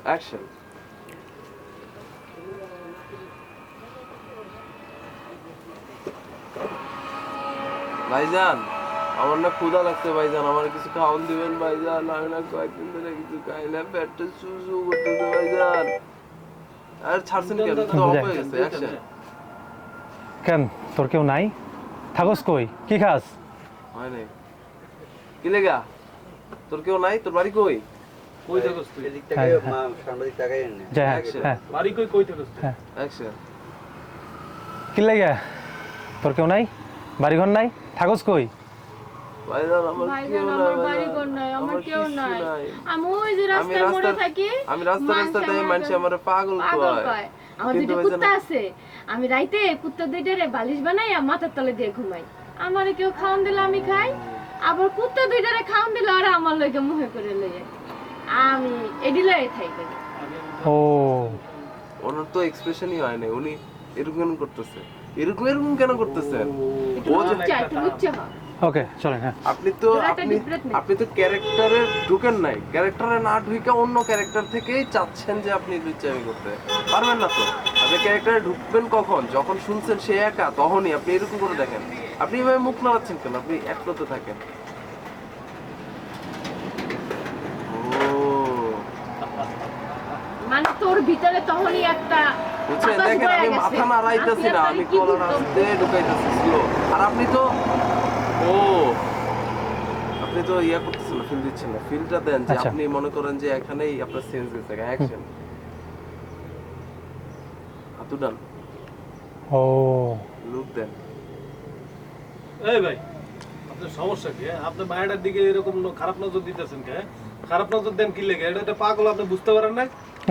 Action. ভাইজান আমার না ক্ষুধা লাগছে ভাইজান, আমার কিছু খাওয়ান দিবেন ভাইজান, আমি না কয়েকদিন ধরে কিছু খাই না, পেটটা চু চু করতেছে ভাইজান। আর ছাড়ছেন কেন? তো অফ হয়ে গেছে। অ্যাকশন। কেন তোর কেউ নাই? থাকস কই? কি খাস? হয় নাই। কি লেগা? তোর কেউ নাই? তোর বাড়ি কই? কই থাকস তুই? এদিক থেকে মা সামনের দিক তাকাই না। হ্যাঁ বাড়ি কই থাকস তুই? অ্যাকশন। কি লাগে? তোর কেউ নাই? বাড়িঘর নাই? থাকস কই? ভাইজান আমার কেউ ভাইজান নাই, আমার ভাইজান। বাড়িঘর নাই, আমার কেউ কিচ্ছু নাই। নাই। আমি ওই যে রাস্তায় পড়ে থাকি। আমি রাস্তায় মানুষ আমার পাগল কয়। আমার কিন্তু দুটো ভাইজান- কুত্তা আছে, আমি রাইতে কুত্তা দুইটারে বালিশ বানাই মাথার তলে দিয়ে ঘুমাই। আমারে কেউ খাওন দিলে আমি খাই, আবার কুত্তা দুইটারে খাওন দিলে ওরা আমার লইকে মুহে করে লইয়ে আমি এডি লয়ে থাকি। ও ওনার তো এক্সপ্রেশনই হয় না, উনি এরকম করতেছে। এরকম কেন করতেছেন? একটু ও যে লুচ্চা হ। ওকে চলেন। হ্যাঁ আপনি তো ক্যারেক্টারে ঢুকেন নাই, ক্যারেক্টারে না ঢুকে অন্য ক্যারেক্টার থেকেই চাচ্ছেন যে আপনি লুচ্চামি করতে পারবেন না। তো আপনি ক্যারেক্টারে ঢুকবেন কখন? যখন শুনছেন সে একা, তখনই আপনি এরকম করে দেখেন। আপনি এভাবে মুখ নাড়াচ্ছেন কেন? আপনি একলোতে থাকেন। মানে তোর ভিতরে তখনই একটা বুঝছেন? আকাশ দেখেন বয়ে আমি গেছে। মাথা নাড়াইতেছি না, আমি কি কলার বুঝতাম? আসতে ঢুকাইতেছি স্লো। আর আপনি তো আপনি তো ইয়া করতেছেন না, ফিল দিচ্ছেন না। ফিলটা দেন যে আচ্ছা। আপনি মনে করেন যে এখানেই আপনার সেন্স গেছে। অ্যাকশন। হাতু ডান, ও লুক দেন। এই ভাই আপনার সমস্যা কি? আপনি মায়ের দিকে এরকম খারাপ নজর দিতেছেন কে? খারাপ নজর দেন কি লেগে? এটা পাগল, আপনি বুঝতে পারেন না?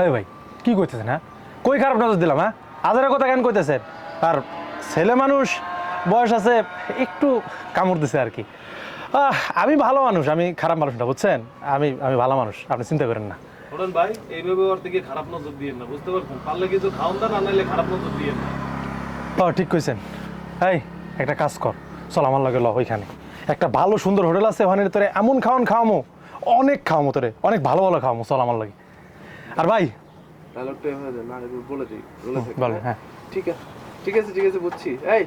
এই ভাই কি কইতেছেন? হ্যাঁ কই খারাপ নজর দিলাম? হ্যাঁ আজারের কথা কেন কইতেছেন? আর ছেলে মানুষ, বয়স আছে, একটু কামড় দিছে আর কি। আমি ভালো মানুষ, আমি খারাপ মানুষ না, বুঝছেন? আমি ভালো মানুষ, আপনি চিন্তা করেন না। শোনেন ভাই, এইভাবে ওর দিকে খারাপ নজর দিয়েন না, বুঝতে পারছেন? পারলে কিছু খাওন দেন, না নাইলে খারাপ নজর দিয়েন না। ঠিক কইছেন। এই একটা কাজ কর, চল আমার লগে ল, ওইখানে একটা ভালো সুন্দর হোটেল আছে, ওখানে তোরে এমন খাওয়ামো, অনেক খাওয়ামো তোরে, অনেক ভালো খাওয়ামো, চল আমার লগে। আর ভাই ডায়লগটা এভাবে দেন, না বলে দিই, বলে থাকি। বলেন। হ্যাঁ ঠিক আছে বুঝছি। এই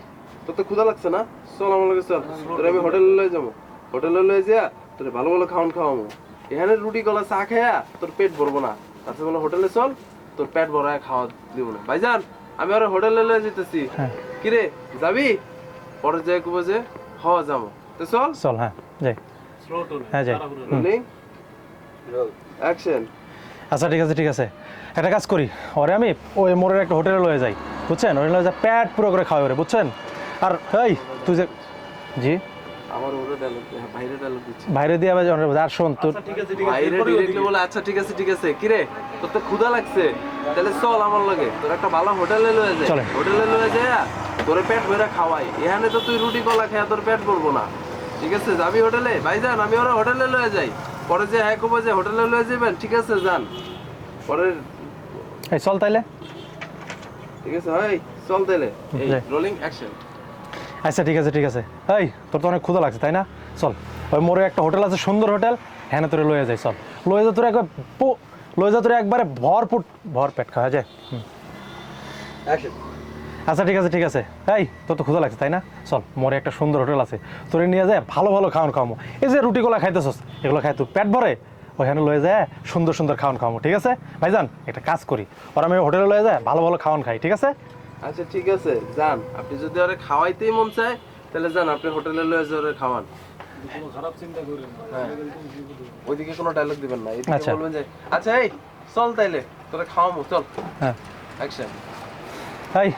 তোর তো ক্ষুধা লাগছে না? চল আমার লগে চল, তোরে আমি হোটেলে লয়ে যাবো। হোটেলে লয়ে যা তোরে ভালো খাওয়ামো। এখানে রুটি কলা চা খায়া তোর পেট ভরবো না, তাছাড়া বলে হোটেলে চল, তোর পেট ভরায় খাওয়া দিব না। ভাইজান আমি আর হোটেলে লয়ে যেতেছি। হ্যাঁ কিরে যাবি? পরে যাই কব যে যাবো, তো চল। চল। হ্যাঁ যাই। স্লো টোনে, হ্যাঁ, যাই। তাড়াহুড়ো না। Rolling action. আচ্ছা ঠিক আছে একটা কাজ করি, ওরে আমি ওই মোড়ের একটা হোটেলে লয়ে যাই, বুঝছেন? ওই লয়ে যা পেট পুরো করে খাওয়া ওরে, বুঝছেন? আর এই তুই যে জি আমার ওরে ডায়লগ, বাইরে ডায়লগ দিচ্ছি। বাইরে দিয়ে আবার আর শোন তোর আচ্ছা, ঠিক আছে, ঠিক আছে, বাইরে এরপরেও ডিরেক্টলি ওদিকে। বলে আচ্ছা ঠিক আছে। কিরে তোর তো ক্ষুধা লাগছে, তাহলে চল আমার লগে, তোর একটা ভালো হোটেলে লয়ে যায়। চলেন। হোটেলে লয়ে যায় তোরে পেট ভরে খাওয়াই। এখানে তো তুই রুটি কলা খেয়ে তোর পেট ভরবো না। ঠিক আছে যাবি হোটেলে? ভাইজান আমি ওরা হোটেলে লয়ে যাই, পরে যে হ্যাঁ কব যে হোটেলে লয়ে যাবেন। ঠিক আছে যান, পরে এই চল তাইলে। ঠিক আছে ভাই চল তাইলে। এই যাই। Rolling action. আচ্ছা ঠিক আছে। এই তোর তো অনেক ক্ষুধা লাগছে তাই না? চল ওই মোড়ে একটা হোটেল আছে, সুন্দর হোটেল, হ্যাঁ তোরে লয়ে যাই। চল লয়ে যা, তোর একবার লয়ে যা, তোর একবারে ভর পেট খাওয়া যায়। অ্যাকশন। আচ্ছা ঠিক আছে। এই তোর তো ক্ষুধা লাগছে তাই না? চল মোড়ে একটা সুন্দর হোটেল আছে, তোরে নিয়ে যায় ভালো খাওয়ামো। এই যে রুটি কলা খাইতেছস, এগুলো খাই তুই পেট ভরে, ওইখানে লয়ে যায় সুন্দর খাওয়ামো। ঠিক আছে ভাইজান একটা কাজ করি, ওরা আমি হোটেলে লয়ে যায় ভালো খাওয়ান খাই। ঠিক আছে? আচ্ছা ঠিক আছে যান। আপনি যদি ওরে খাওয়াইতেই মন চায় তাহলে যান, আপনি হোটেলে লয়ে যে ওরে খাওয়ান। কোনো খারাপ চিন্তা করেন না। হ্যাঁ। ওইদিকে কোনো ডায়লগ দিবেন না, এদিকে আচ্ছা। বলবেন যে আচ্ছা এই চল তাইলে তোরে খাওয়ামো, চল। হ্যাঁ অ্যাকশন। এই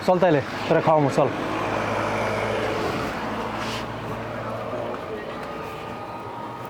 চল তাইলে তোরে খাওয়ামো, চল।